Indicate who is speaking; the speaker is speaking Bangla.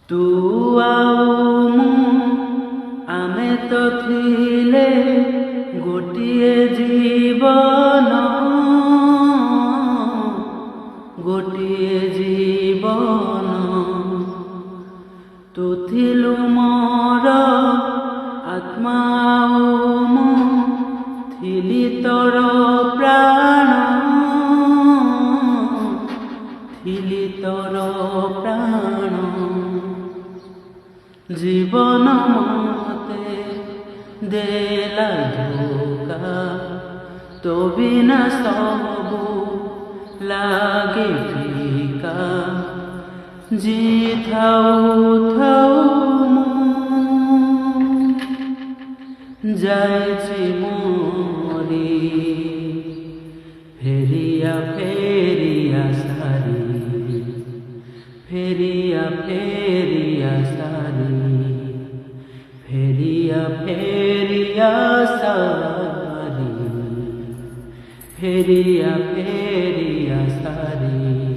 Speaker 1: ତୁ ଆଉ ମୁଁ ଆମେ ତ ଥିଲେ ଗୋଟିଏ ଜୀବନ, ଗୋଟିଏ ଜୀବନ। ତୁ ଥିଲୁ ମୋର ଆତ୍ମା ଆଉ ମୁଁ ଥିଲି ତୋର ପ୍ରାଣ, ଥିଲି ତୋର ପ୍ରାଣ। জীবন মতে দেলা ধোকা, তো বিনা সবু লাগে ফিকা। জি থাও থাও যাইছি মরি, ফেরিয়া ফেরিয়া সারি, ফেরিয়া ফেরিয়া সারি, ফেরিয়া ফেরিয়া সারি, ফেরিয়া ফেরিয়া সারি।